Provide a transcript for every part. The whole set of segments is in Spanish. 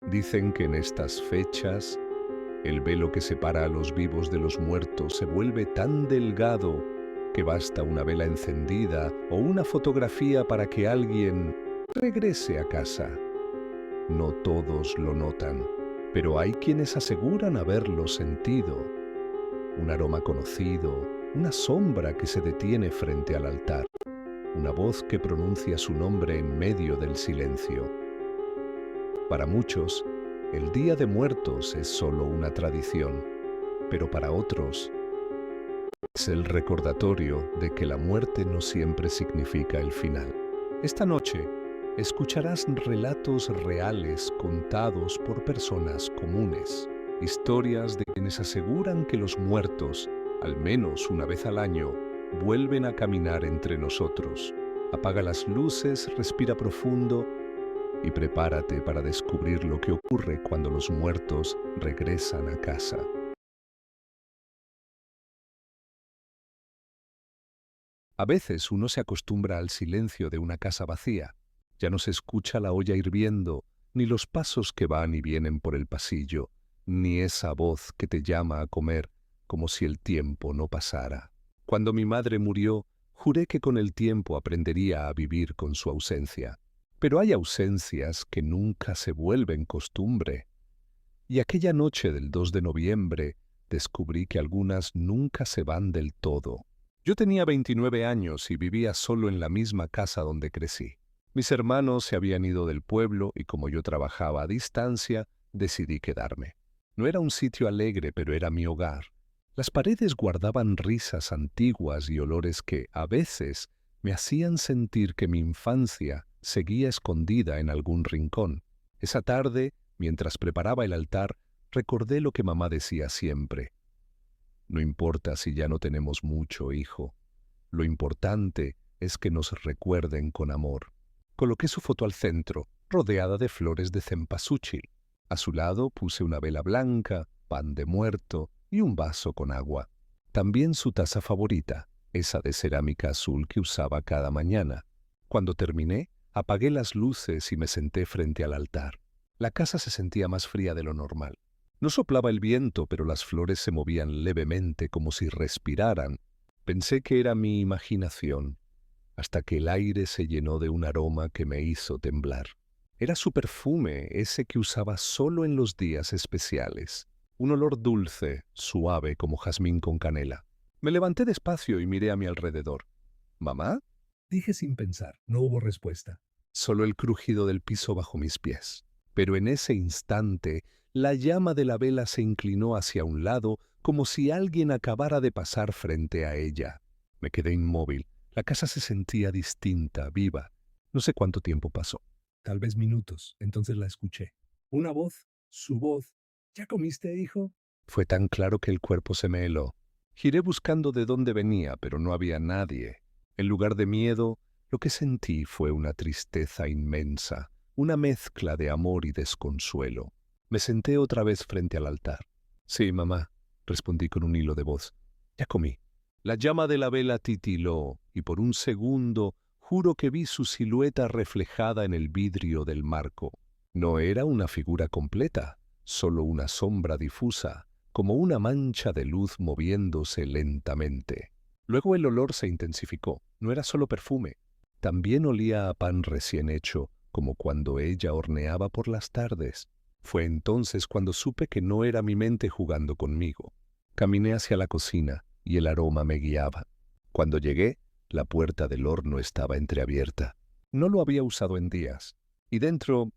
Dicen que en estas fechas el velo que separa a los vivos de los muertos se vuelve tan delgado que basta una vela encendida o una fotografía para que alguien regrese a casa. No todos lo notan, pero hay quienes aseguran haberlo sentido. Un aroma conocido, una sombra que se detiene frente al altar, una voz que pronuncia su nombre en medio del silencio. Para muchos, el Día de Muertos es solo una tradición, pero para otros es el recordatorio de que la muerte no siempre significa el final. Esta noche escucharás relatos reales contados por personas comunes, historias de quienes aseguran que los muertos, al menos una vez al año, vuelven a caminar entre nosotros. Apaga las luces, respira profundo y prepárate para descubrir lo que ocurre cuando los muertos regresan a casa. A veces uno se acostumbra al silencio de una casa vacía. Ya no se escucha la olla hirviendo, ni los pasos que van y vienen por el pasillo, ni esa voz que te llama a comer como si el tiempo no pasara. Cuando mi madre murió, juré que con el tiempo aprendería a vivir con su ausencia. Pero hay ausencias que nunca se vuelven costumbre. Y aquella noche del 2 de noviembre descubrí que algunas nunca se van del todo. Yo tenía 29 años y vivía solo en la misma casa donde crecí. Mis hermanos se habían ido del pueblo y como yo trabajaba a distancia, decidí quedarme. No era un sitio alegre, pero era mi hogar. Las paredes guardaban risas antiguas y olores que, a veces, me hacían sentir que mi infancia seguía escondida en algún rincón. Esa tarde, mientras preparaba el altar, recordé lo que mamá decía siempre. No importa si ya no tenemos mucho, hijo. Lo importante es que nos recuerden con amor. Coloqué su foto al centro, rodeada de flores de cempasúchil. A su lado puse una vela blanca, pan de muerto y un vaso con agua. También su taza favorita, esa de cerámica azul que usaba cada mañana. Cuando terminé, apagué las luces y me senté frente al altar. La casa se sentía más fría de lo normal. No soplaba el viento, pero las flores se movían levemente como si respiraran. Pensé que era mi imaginación, hasta que el aire se llenó de un aroma que me hizo temblar. Era su perfume, ese que usaba solo en los días especiales. Un olor dulce, suave como jazmín con canela. Me levanté despacio y miré a mi alrededor. ¿Mamá? Dije sin pensar. No hubo respuesta. Solo el crujido del piso bajo mis pies. Pero en ese instante, la llama de la vela se inclinó hacia un lado como si alguien acabara de pasar frente a ella. Me quedé inmóvil. La casa se sentía distinta, viva. No sé cuánto tiempo pasó. Tal vez minutos. Entonces la escuché. Una voz, su voz. ¿Ya comiste, hijo? Fue tan claro que el cuerpo se me heló. Giré buscando de dónde venía, pero no había nadie. En lugar de miedo, lo que sentí fue una tristeza inmensa, una mezcla de amor y desconsuelo. Me senté otra vez frente al altar. Sí, mamá, respondí con un hilo de voz. Ya comí. La llama de la vela titiló, y por un segundo juro que vi su silueta reflejada en el vidrio del marco. No era una figura completa, solo una sombra difusa, como una mancha de luz moviéndose lentamente. Luego el olor se intensificó. No era solo perfume. También olía a pan recién hecho, como cuando ella horneaba por las tardes. Fue entonces cuando supe que no era mi mente jugando conmigo. Caminé hacia la cocina y el aroma me guiaba. Cuando llegué, la puerta del horno estaba entreabierta. No lo había usado en días. Y dentro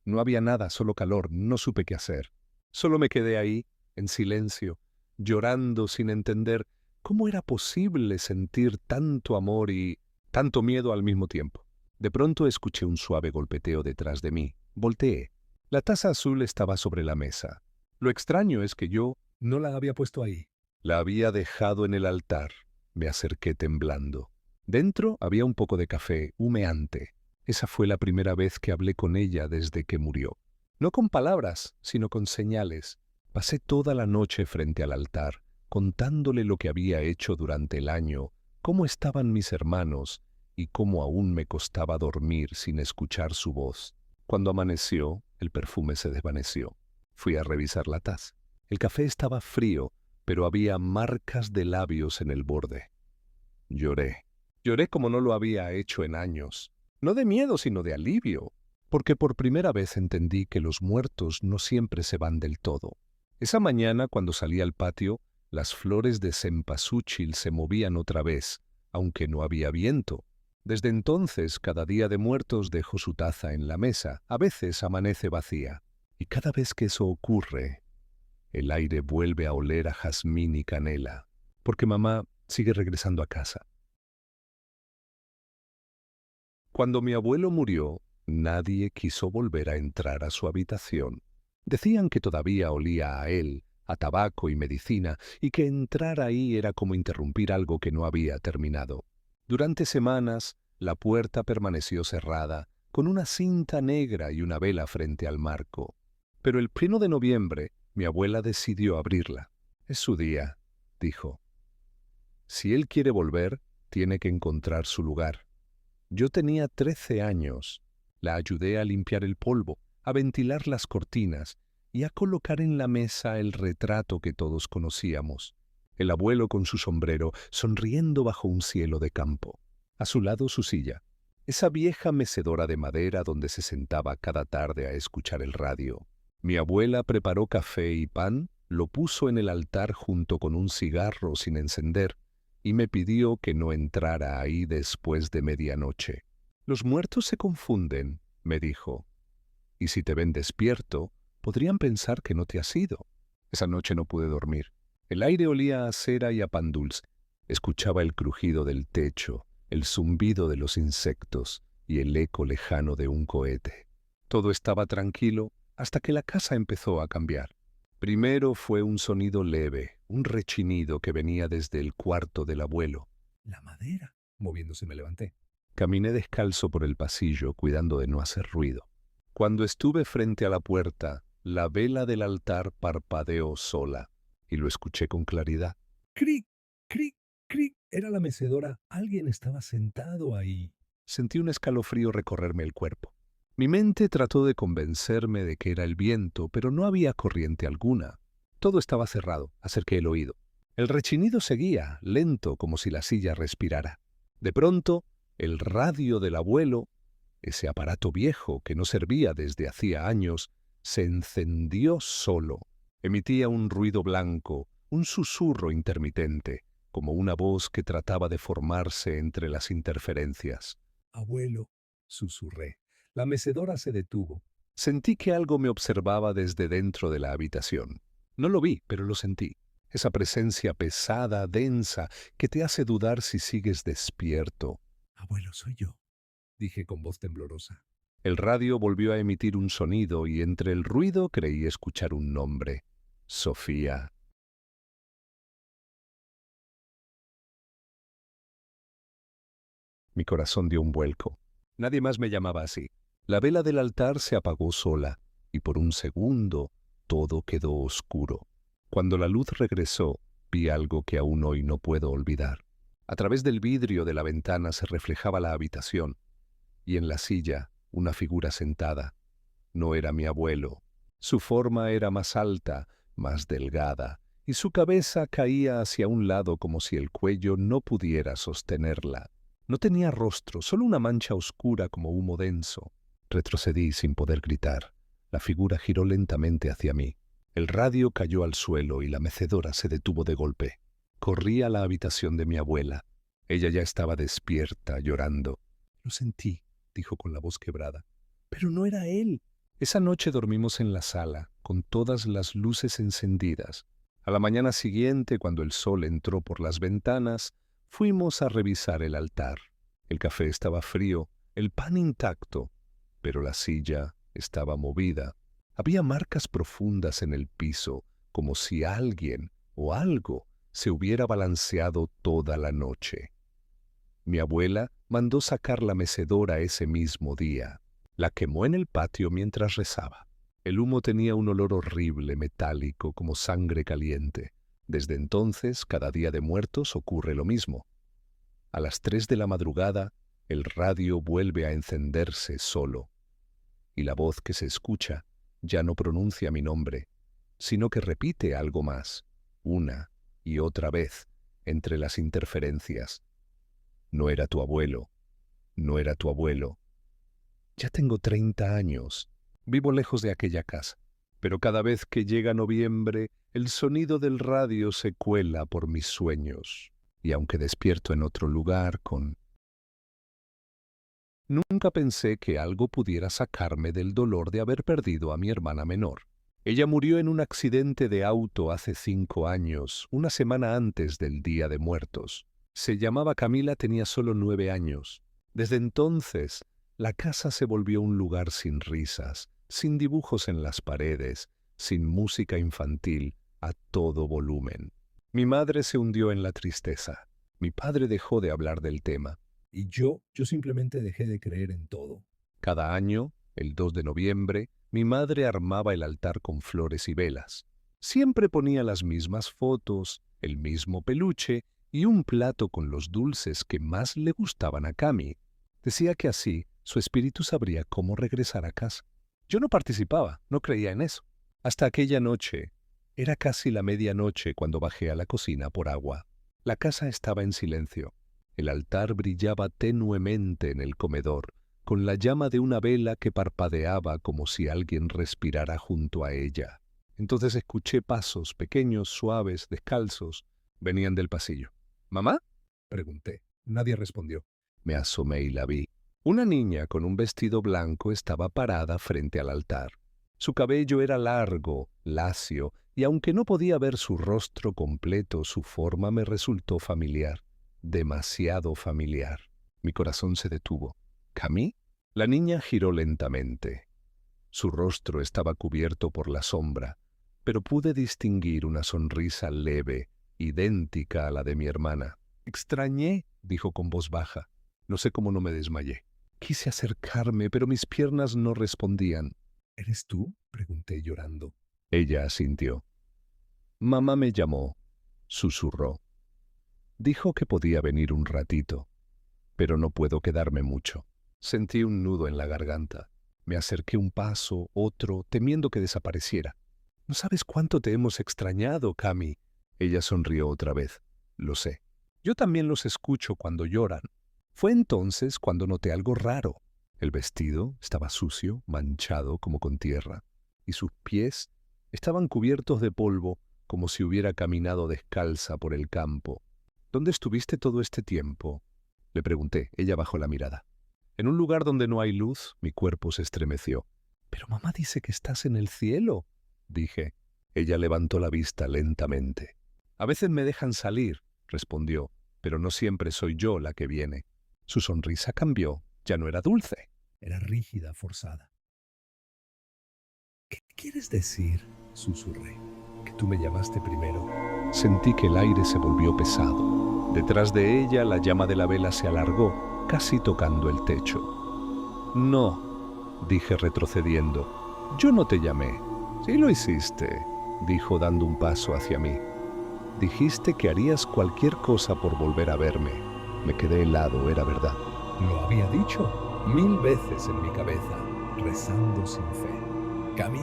no había nada, solo calor. No supe qué hacer. Solo me quedé ahí, en silencio, llorando sin entender cómo era posible sentir tanto amor y tanto miedo al mismo tiempo. De pronto escuché un suave golpeteo detrás de mí. Volteé. La taza azul estaba sobre la mesa. Lo extraño es que yo no la había puesto ahí. La había dejado en el altar. Me acerqué temblando. Dentro había un poco de café, humeante. Esa fue la primera vez que hablé con ella desde que murió. No con palabras, sino con señales. Pasé toda la noche frente al altar, contándole lo que había hecho durante el año, cómo estaban mis hermanos y cómo aún me costaba dormir sin escuchar su voz. Cuando amaneció, el perfume se desvaneció. Fui a revisar la taza. El café estaba frío, pero había marcas de labios en el borde. Lloré. Lloré como no lo había hecho en años. No de miedo, sino de alivio, porque por primera vez entendí que los muertos no siempre se van del todo. Esa mañana, cuando salí al patio, las flores de cempasúchil se movían otra vez, aunque no había viento. Desde entonces, cada día de muertos dejo su taza en la mesa, a veces amanece vacía. Y cada vez que eso ocurre, el aire vuelve a oler a jazmín y canela, porque mamá sigue regresando a casa. Cuando mi abuelo murió, nadie quiso volver a entrar a su habitación. Decían que todavía olía a él, a tabaco y medicina, y que entrar ahí era como interrumpir algo que no había terminado. Durante semanas, la puerta permaneció cerrada, con una cinta negra y una vela frente al marco. Pero el 1 de noviembre, mi abuela decidió abrirla. Es su día, dijo. Si él quiere volver, tiene que encontrar su lugar. Yo tenía 13 años. La ayudé a limpiar el polvo, a ventilar las cortinas y a colocar en la mesa el retrato que todos conocíamos. El abuelo con su sombrero, sonriendo bajo un cielo de campo. A su lado su silla, esa vieja mecedora de madera donde se sentaba cada tarde a escuchar el radio. Mi abuela preparó café y pan, lo puso en el altar junto con un cigarro sin encender, y me pidió que no entrara ahí después de medianoche. Los muertos se confunden, me dijo, y si te ven despierto, podrían pensar que no te has ido. Esa noche no pude dormir. El aire olía a cera y a pan dulce. Escuchaba el crujido del techo, el zumbido de los insectos y el eco lejano de un cohete. Todo estaba tranquilo hasta que la casa empezó a cambiar. Primero fue un sonido leve, un rechinido que venía desde el cuarto del abuelo. La madera. Moviéndose me levanté. Caminé descalzo por el pasillo, cuidando de no hacer ruido. Cuando estuve frente a la puerta, la vela del altar parpadeó sola, y lo escuché con claridad. ¡Cric! ¡Cric! ¡Cric! Era la mecedora. Alguien estaba sentado ahí. Sentí un escalofrío recorrerme el cuerpo. Mi mente trató de convencerme de que era el viento, pero no había corriente alguna. Todo estaba cerrado. Acerqué el oído. El rechinido seguía, lento, como si la silla respirara. De pronto, el radio del abuelo, ese aparato viejo que no servía desde hacía años, se encendió solo. Emitía un ruido blanco, un susurro intermitente, como una voz que trataba de formarse entre las interferencias. Abuelo, susurré. La mecedora se detuvo. Sentí que algo me observaba desde dentro de la habitación. No lo vi, pero lo sentí. Esa presencia pesada, densa, que te hace dudar si sigues despierto. Abuelo, soy yo, dije con voz temblorosa. El radio volvió a emitir un sonido y entre el ruido creí escuchar un nombre. Sofía. Mi corazón dio un vuelco. Nadie más me llamaba así. La vela del altar se apagó sola, y por un segundo todo quedó oscuro. Cuando la luz regresó, vi algo que aún hoy no puedo olvidar. A través del vidrio de la ventana se reflejaba la habitación, y en la silla una figura sentada. No era mi abuelo. Su forma era más alta, más delgada, y su cabeza caía hacia un lado como si el cuello no pudiera sostenerla. No tenía rostro, solo una mancha oscura como humo denso. Retrocedí sin poder gritar. La figura giró lentamente hacia mí. El radio cayó al suelo y la mecedora se detuvo de golpe. Corrí a la habitación de mi abuela. Ella ya estaba despierta, llorando. Lo sentí, dijo con la voz quebrada. Pero no era él. Esa noche dormimos en la sala, con todas las luces encendidas. A la mañana siguiente, cuando el sol entró por las ventanas, fuimos a revisar el altar. El café estaba frío, el pan intacto, pero la silla estaba movida. Había marcas profundas en el piso, como si alguien o algo se hubiera balanceado toda la noche. Mi abuela mandó sacar la mecedora ese mismo día. La quemó en el patio mientras rezaba. El humo tenía un olor horrible, metálico, como sangre caliente. Desde entonces, cada día de muertos ocurre lo mismo. A las 3 de la madrugada, el radio vuelve a encenderse solo. y la voz que se escucha ya no pronuncia mi nombre, sino que repite algo más, una y otra vez, entre las interferencias. No era tu abuelo, no era tu abuelo. Ya tengo 30 años, vivo lejos de aquella casa, pero cada vez que llega noviembre, el sonido del radio se cuela por mis sueños, y aunque despierto en otro lugar Nunca pensé que algo pudiera sacarme del dolor de haber perdido a mi hermana menor. Ella murió en un accidente de auto hace 5 años, una semana antes del Día de Muertos. Se llamaba Camila, tenía solo 9 años. Desde entonces, la casa se volvió un lugar sin risas, sin dibujos en las paredes, sin música infantil a todo volumen. Mi madre se hundió en la tristeza. Mi padre dejó de hablar del tema. Y yo simplemente dejé de creer en todo. Cada año, el 2 de noviembre, mi madre armaba el altar con flores y velas. Siempre ponía las mismas fotos, el mismo peluche y un plato con los dulces que más le gustaban a Cami. Decía que así su espíritu sabría cómo regresar a casa. Yo no participaba, no creía en eso. Hasta aquella noche, era casi la medianoche cuando bajé a la cocina por agua. La casa estaba en silencio. El altar brillaba tenuemente en el comedor, con la llama de una vela que parpadeaba como si alguien respirara junto a ella. Entonces escuché pasos pequeños, suaves, descalzos. Venían del pasillo. ¿Mamá?, pregunté. Nadie respondió. Me asomé y la vi. Una niña con un vestido blanco estaba parada frente al altar. Su cabello era largo, lacio, y aunque no podía ver su rostro completo, su forma me resultó familiar. Demasiado familiar. Mi corazón se detuvo. ¿Camí? La niña giró lentamente. Su rostro estaba cubierto por la sombra, pero pude distinguir una sonrisa leve, idéntica a la de mi hermana. Extrañé, dijo con voz baja. No sé cómo no me desmayé. Quise acercarme, pero mis piernas no respondían. ¿Eres tú?, pregunté llorando. Ella asintió. Mamá me llamó, susurró. Dijo que podía venir un ratito, pero no puedo quedarme mucho. Sentí un nudo en la garganta. Me acerqué un paso, otro, temiendo que desapareciera. No sabes cuánto te hemos extrañado, Cami. Ella sonrió otra vez. Lo sé. Yo también los escucho cuando lloran. Fue entonces cuando noté algo raro. El vestido estaba sucio, manchado como con tierra, y sus pies estaban cubiertos de polvo, como si hubiera caminado descalza por el campo. ¿Dónde estuviste todo este tiempo?, le pregunté. Ella bajó la mirada. En un lugar donde no hay luz, mi cuerpo se estremeció. Pero mamá dice que estás en el cielo, dije. Ella levantó la vista lentamente. A veces me dejan salir, respondió, pero no siempre soy yo la que viene. Su sonrisa cambió, ya no era dulce. Era rígida, forzada. ¿Qué quieres decir?, susurré. Que tú me llamaste primero. Sentí que el aire se volvió pesado. Detrás de ella la llama de la vela se alargó, casi tocando el techo. No, dije retrocediendo. Yo no te llamé. Sí lo hiciste, dijo dando un paso hacia mí. Dijiste que harías cualquier cosa por volver a verme. Me quedé helado, era verdad. Lo había dicho 1000 veces en mi cabeza, rezando sin fe. Cami,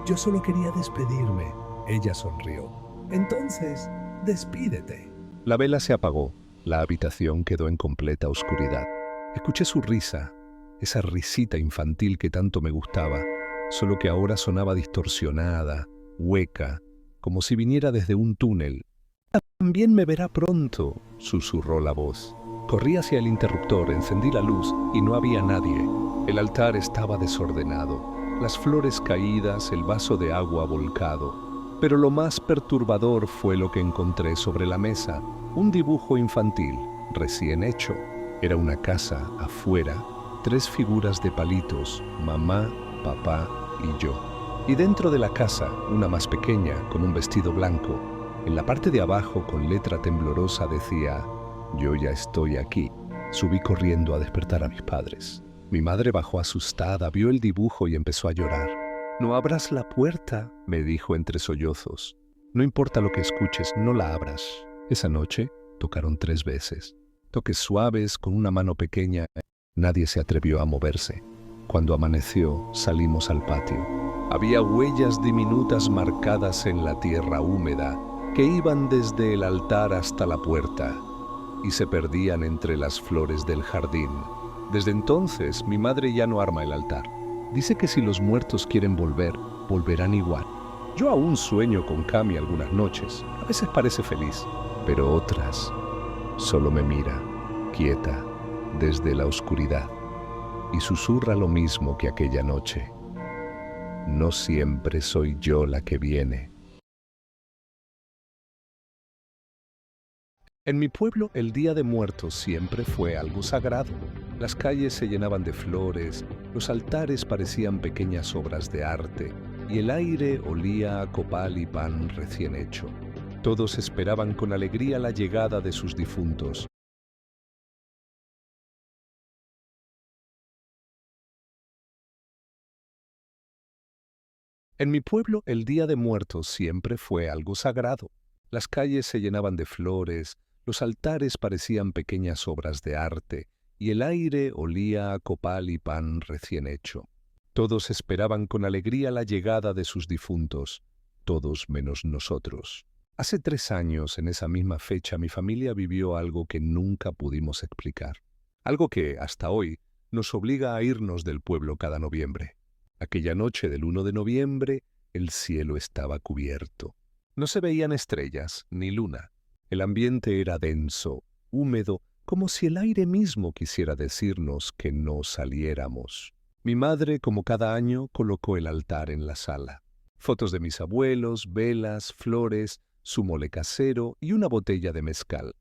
yo solo quería despedirme. Ella sonrió. Entonces, despídete. La vela se apagó. La habitación quedó en completa oscuridad. Escuché su risa, esa risita infantil que tanto me gustaba, solo que ahora sonaba distorsionada, hueca, como si viniera desde un túnel. También me verá pronto, susurró la voz. Corrí hacia el interruptor, encendí la luz y no había nadie. El altar estaba desordenado, las flores caídas, el vaso de agua volcado. Pero lo más perturbador fue lo que encontré sobre la mesa, un dibujo infantil, recién hecho. Era una casa afuera, 3 figuras de palitos, mamá, papá y yo. Y dentro de la casa, una más pequeña, con un vestido blanco. En la parte de abajo, con letra temblorosa, decía: «Yo ya estoy aquí». Subí corriendo a despertar a mis padres. Mi madre bajó asustada, vio el dibujo y empezó a llorar. «No abras la puerta», me dijo entre sollozos. «No importa lo que escuches, no la abras». Esa noche tocaron 3 veces. Toques suaves con una mano pequeña. Nadie se atrevió a moverse. Cuando amaneció, salimos al patio. Había huellas diminutas marcadas en la tierra húmeda que iban desde el altar hasta la puerta y se perdían entre las flores del jardín. Desde entonces, mi madre ya no arma el altar. Dice que si los muertos quieren volver, volverán igual. Yo aún sueño con Cami algunas noches. A veces parece feliz, pero otras solo me mira, quieta, desde la oscuridad, y susurra lo mismo que aquella noche. No siempre soy yo la que viene. En mi pueblo, el Día de Muertos siempre fue algo sagrado. Las calles se llenaban de flores, los altares parecían pequeñas obras de arte, y el aire olía a copal y pan recién hecho. Todos esperaban con alegría la llegada de sus difuntos. En mi pueblo, el Día de Muertos siempre fue algo sagrado. Las calles se llenaban de flores, los altares parecían pequeñas obras de arte, y el aire olía a copal y pan recién hecho. Todos esperaban con alegría la llegada de sus difuntos, todos menos nosotros. Hace 3 años, en esa misma fecha, mi familia vivió algo que nunca pudimos explicar. Algo que, hasta hoy, nos obliga a irnos del pueblo cada noviembre. Aquella noche del 1 de noviembre, el cielo estaba cubierto. No se veían estrellas ni luna. El ambiente era denso, húmedo, como si el aire mismo quisiera decirnos que no saliéramos. Mi madre, como cada año, colocó el altar en la sala. Fotos de mis abuelos, velas, flores, su mole casero y una botella de mezcal.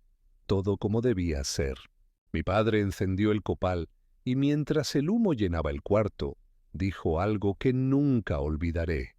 Todo como debía ser. Mi padre encendió el copal y mientras el humo llenaba el cuarto, dijo algo que nunca olvidaré.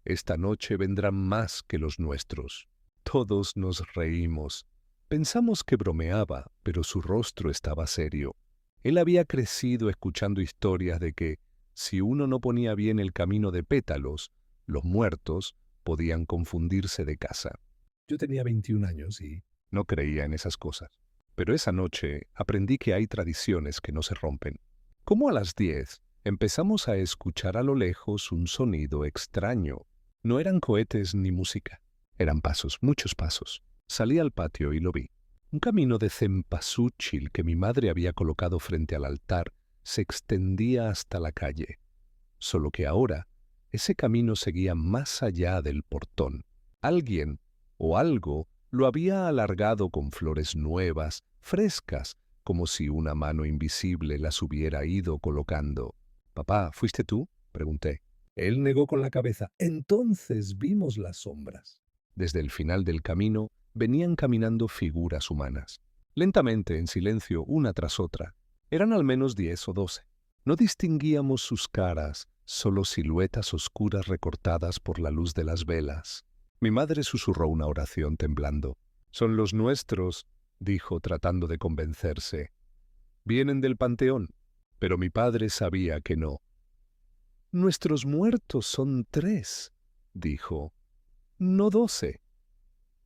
Esta noche vendrán más que los nuestros. Todos nos reímos. Pensamos que bromeaba, pero su rostro estaba serio. Él había crecido escuchando historias de que, si uno no ponía bien el camino de pétalos, los muertos podían confundirse de casa. Yo tenía 21 años y No creía en esas cosas. Pero esa noche aprendí que hay tradiciones que no se rompen. Como a las 10, empezamos a escuchar a lo lejos un sonido extraño. No eran cohetes ni música. Eran pasos, muchos pasos. Salí al patio y lo vi. Un camino de cempasúchil que mi madre había colocado frente al altar se extendía hasta la calle. Solo que ahora, ese camino seguía más allá del portón. Alguien o algo lo había alargado con flores nuevas, frescas, como si una mano invisible las hubiera ido colocando. «Papá, ¿fuiste tú?», pregunté. él negó con la cabeza. Entonces vimos las sombras. Desde el final del camino venían caminando figuras humanas. Lentamente, en silencio, una tras otra. Eran al menos 10 o 12. No distinguíamos sus caras, solo siluetas oscuras recortadas por la luz de las velas. Mi madre susurró una oración temblando. «Son los nuestros», dijo tratando de convencerse. «Vienen del panteón». Pero mi padre sabía que no. «Nuestros muertos son 3», dijo. «No 12».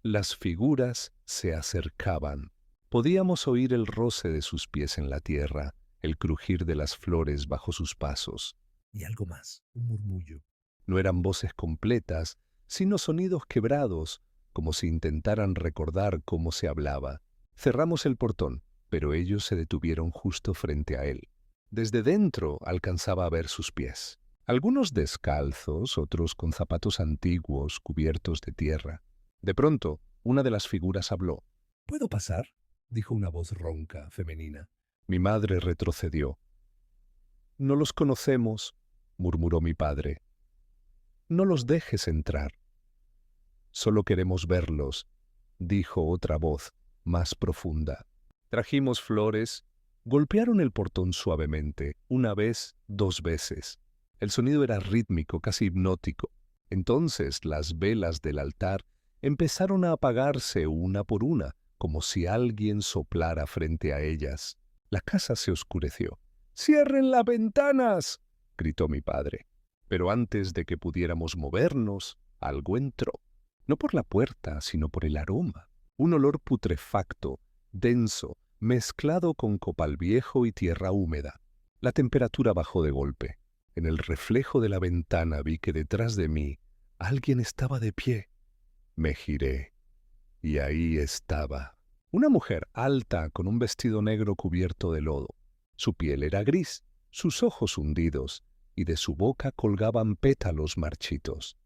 Las figuras se acercaban. Podíamos oír el roce de sus pies en la tierra, el crujir de las flores bajo sus pasos. Y algo más, un murmullo. No eran voces completas, sino sonidos quebrados, como si intentaran recordar cómo se hablaba. Cerramos el portón, pero ellos se detuvieron justo frente a él. Desde dentro alcanzaba a ver sus pies. Algunos descalzos, otros con zapatos antiguos cubiertos de tierra. De pronto, una de las figuras habló. ¿Puedo pasar?, dijo una voz ronca, femenina. Mi madre retrocedió. «No los conocemos», murmuró mi padre. «No los dejes entrar». «Solo queremos verlos», dijo otra voz, más profunda. Trajimos flores. Golpearon el portón suavemente, una vez, 2 veces. El sonido era rítmico, casi hipnótico. Entonces las velas del altar empezaron a apagarse una por una, como si alguien soplara frente a ellas. La casa se oscureció. «¡Cierren las ventanas!», gritó mi padre. Pero antes de que pudiéramos movernos, algo entró. No por la puerta, sino por el aroma. Un olor putrefacto, denso, mezclado con copal viejo y tierra húmeda. La temperatura bajó de golpe. En el reflejo de la ventana vi que detrás de mí alguien estaba de pie. Me giré, y ahí estaba. Una mujer alta con un vestido negro cubierto de lodo. Su piel era gris, sus ojos hundidos, y de su boca colgaban pétalos marchitos.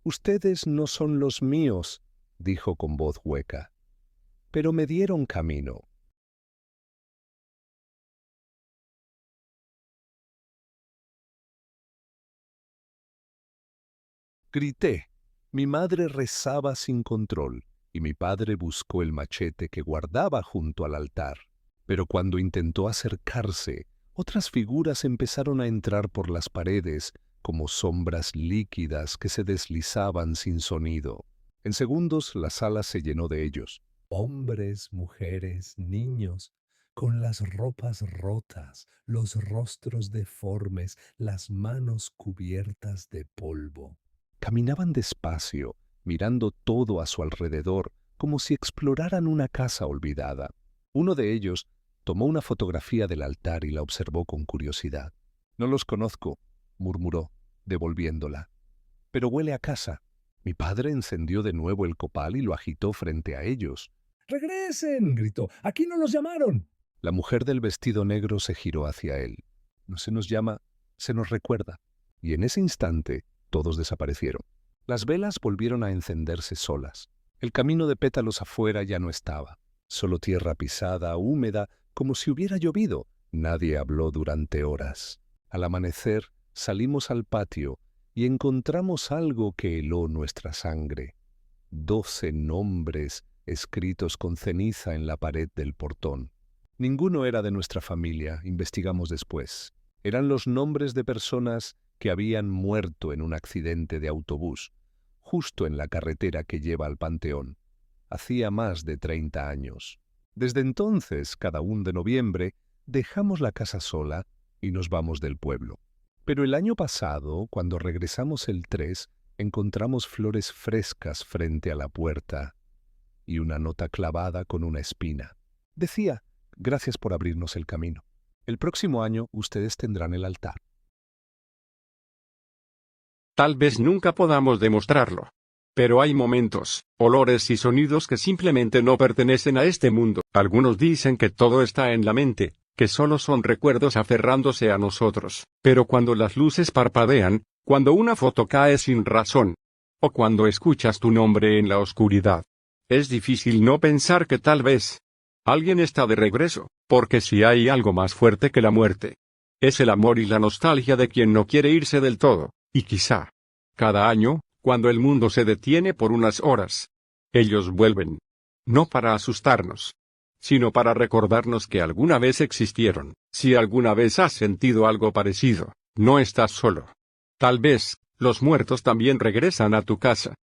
«Ustedes no son los míos», dijo con voz hueca, «pero me dieron camino». Grité. Mi madre rezaba sin control, y mi padre buscó el machete que guardaba junto al altar. Pero cuando intentó acercarse, otras figuras empezaron a entrar por las paredes como sombras líquidas que se deslizaban sin sonido. En segundos la sala se llenó de ellos. Hombres, mujeres, niños, con las ropas rotas, los rostros deformes, las manos cubiertas de polvo. Caminaban despacio, mirando todo a su alrededor, como si exploraran una casa olvidada. Uno de ellos tomó una fotografía del altar y la observó con curiosidad. «No los conozco», murmuró, devolviéndola. «Pero huele a casa». Mi padre encendió de nuevo el copal y lo agitó frente a ellos. ¡Regresen!, gritó. ¡Aquí no nos llamaron! La mujer del vestido negro se giró hacia él. «No se nos llama, se nos recuerda». Y en ese instante todos desaparecieron. Las velas volvieron a encenderse solas. El camino de pétalos afuera ya no estaba. Solo tierra pisada, húmeda, como si hubiera llovido. Nadie habló durante horas. Al amanecer salimos al patio y encontramos algo que heló nuestra sangre. 12 nombres escritos con ceniza en la pared del portón. Ninguno era de nuestra familia, investigamos después. Eran los nombres de personas que habían muerto en un accidente de autobús, justo en la carretera que lleva al Panteón. Hacía más de 30 años. Desde entonces, cada 1 de noviembre, dejamos la casa sola y nos vamos del pueblo. Pero el año pasado, cuando regresamos el 3, encontramos flores frescas frente a la puerta y una nota clavada con una espina. Decía: «Gracias por abrirnos el camino. El próximo año ustedes tendrán el altar». Tal vez nunca podamos demostrarlo. Pero hay momentos, olores y sonidos que simplemente no pertenecen a este mundo. Algunos dicen que todo está en la mente, que solo son recuerdos aferrándose a nosotros. Pero cuando las luces parpadean, cuando una foto cae sin razón, o cuando escuchas tu nombre en la oscuridad, es difícil no pensar que tal vez alguien está de regreso, porque si hay algo más fuerte que la muerte, es el amor y la nostalgia de quien no quiere irse del todo. Y quizá, cada año, cuando el mundo se detiene por unas horas, ellos vuelven. No para asustarnos, sino para recordarnos que alguna vez existieron. Si alguna vez has sentido algo parecido, no estás solo. Tal vez, los muertos también regresan a tu casa.